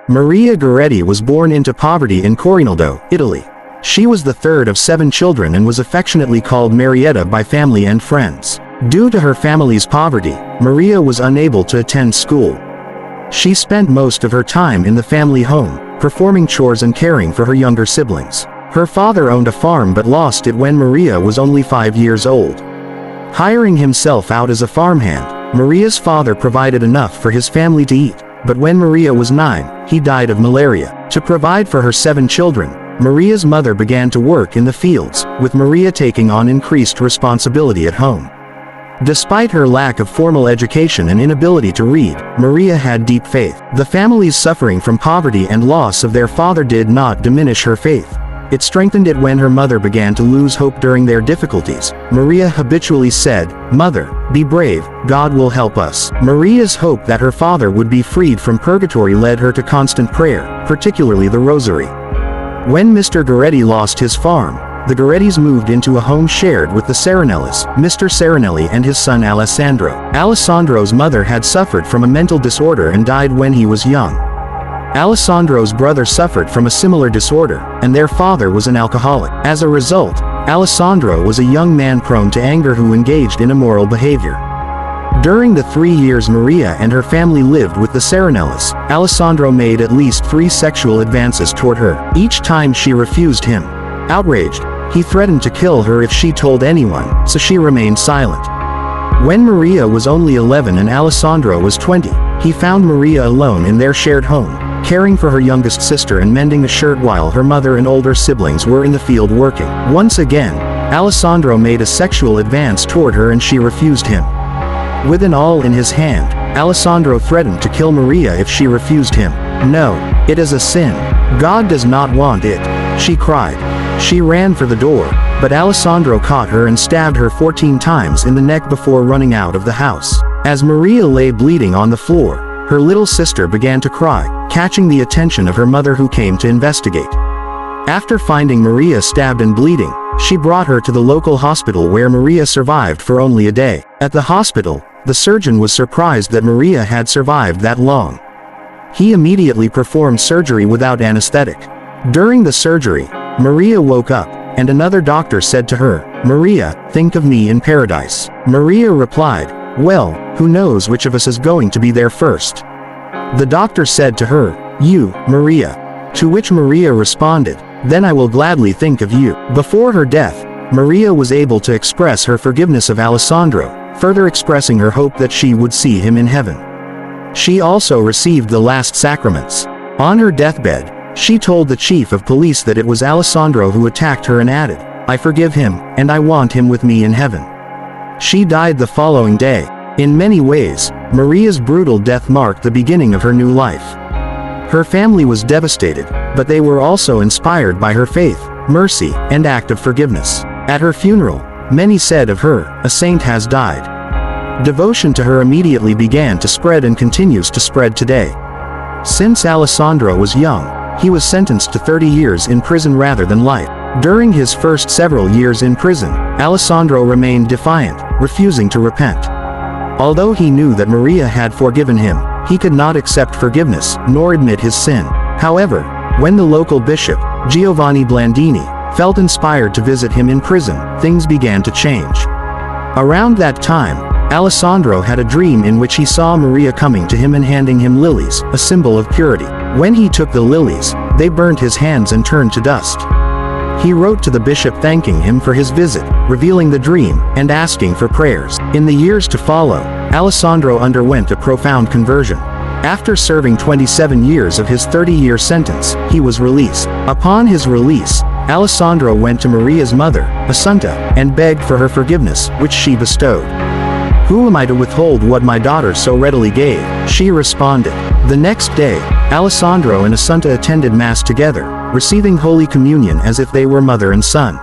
Maria Goretti was born into poverty in Corinaldo, Italy. She was the third of 7 children and was affectionately called Marietta by family and friends. Due to her family's poverty, Maria was unable to attend school. She spent most of her time in the family home, performing chores and caring for her younger siblings. Her father owned a farm but lost it when Maria was only 5 years old. Hiring himself out as a farmhand, Maria's father provided enough for his family to eat, but when Maria was 9, he died of malaria. To provide for her 7 children, Maria's mother began to work in the fields, with Maria taking on increased responsibility at home. Despite her lack of formal education and inability to read, Maria had deep faith. The family's suffering from poverty and loss of their father did not diminish her faith. It strengthened it when her mother began to lose hope during their difficulties. Maria habitually said, "Mother, be brave, God will help us." Maria's hope that her father would be freed from purgatory led her to constant prayer, particularly the Rosary. When Mr. Goretti lost his farm, the Gorettis moved into a home shared with the Serenellis, Mr. Serenelli and his son Alessandro. Alessandro's mother had suffered from a mental disorder and died when he was young. Alessandro's brother suffered from a similar disorder, and their father was an alcoholic. As a result, Alessandro was a young man prone to anger who engaged in immoral behavior. During the 3 years Maria and her family lived with the Serenellis, Alessandro made at least 3 sexual advances toward her. Each time she refused him. Outraged, he threatened to kill her if she told anyone, so she remained silent. When Maria was only 11 and Alessandro was 20, he found Maria alone in their shared home, caring for her youngest sister and mending a shirt while her mother and older siblings were in the field working. Once again, Alessandro made a sexual advance toward her and she refused him. With an awl in his hand, Alessandro threatened to kill Maria if she refused him. "No, it is a sin. God does not want it," she cried. She ran for the door, but Alessandro caught her and stabbed her 14 times in the neck before running out of the house. As Maria lay bleeding on the floor, her little sister began to cry, catching the attention of her mother who came to investigate. After finding Maria stabbed and bleeding, she brought her to the local hospital where Maria survived for only a day. At the hospital, the surgeon was surprised that Maria had survived that long. He immediately performed surgery without anesthetic. During the surgery, Maria woke up, and another doctor said to her, "Maria, think of me in paradise." Maria replied, "Well, who knows which of us is going to be there first?" The doctor said to her, "You, Maria." To which Maria responded, "Then I will gladly think of you." Before her death, Maria was able to express her forgiveness of Alessandro, further expressing her hope that she would see him in heaven. She also received the last sacraments. On her deathbed, she told the chief of police that it was Alessandro who attacked her and added, "I forgive him, and I want him with me in heaven." She died the following day. In many ways, Maria's brutal death marked the beginning of her new life. Her family was devastated, but they were also inspired by her faith, mercy, and act of forgiveness. At her funeral, many said of her, "A saint has died." Devotion to her immediately began to spread and continues to spread today. Since Alessandro was young, he was sentenced to 30 years in prison rather than life. During his first several years in prison, Alessandro remained defiant, refusing to repent. Although he knew that Maria had forgiven him, he could not accept forgiveness, nor admit his sin. However, when the local bishop, Giovanni Blandini, felt inspired to visit him in prison, things began to change. Around that time, Alessandro had a dream in which he saw Maria coming to him and handing him lilies, a symbol of purity. When he took the lilies, they burnt his hands and turned to dust. He wrote to the bishop thanking him for his visit, revealing the dream, and asking for prayers. In the years to follow, Alessandro underwent a profound conversion. After serving 27 years of his 30-year sentence, he was released. Upon his release, Alessandro went to Maria's mother, Assunta, and begged for her forgiveness, which she bestowed. "Who am I to withhold what my daughter so readily gave?" she responded. The next day, Alessandro and Assunta attended Mass together, receiving Holy Communion as if they were mother and son.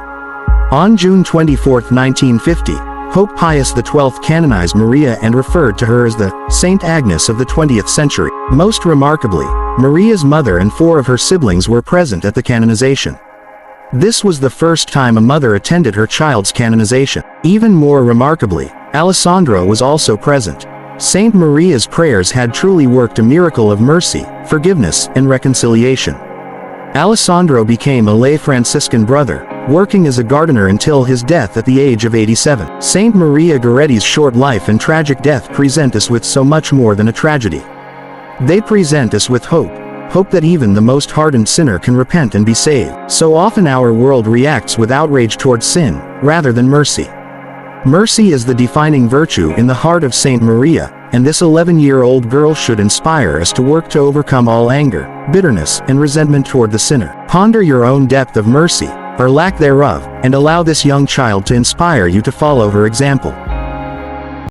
On June 24, 1950, Pope Pius XII canonized Maria and referred to her as the Saint Agnes of the 20th century. Most remarkably, Maria's mother and 4 of her siblings were present at the canonization. This was the first time a mother attended her child's canonization. Even more remarkably, Alessandro was also present. Saint Maria's prayers had truly worked a miracle of mercy, forgiveness, and reconciliation. Alessandro became a lay Franciscan brother, working as a gardener until his death at the age of 87. Saint Maria Goretti's short life and tragic death present us with so much more than a tragedy. They present us with hope. Hope that even the most hardened sinner can repent and be saved. So often our world reacts with outrage towards sin, rather than mercy. Mercy is the defining virtue in the heart of Saint Maria, and this 11-year-old girl should inspire us to work to overcome all anger, bitterness, and resentment toward the sinner. Ponder your own depth of mercy, or lack thereof, and allow this young child to inspire you to follow her example.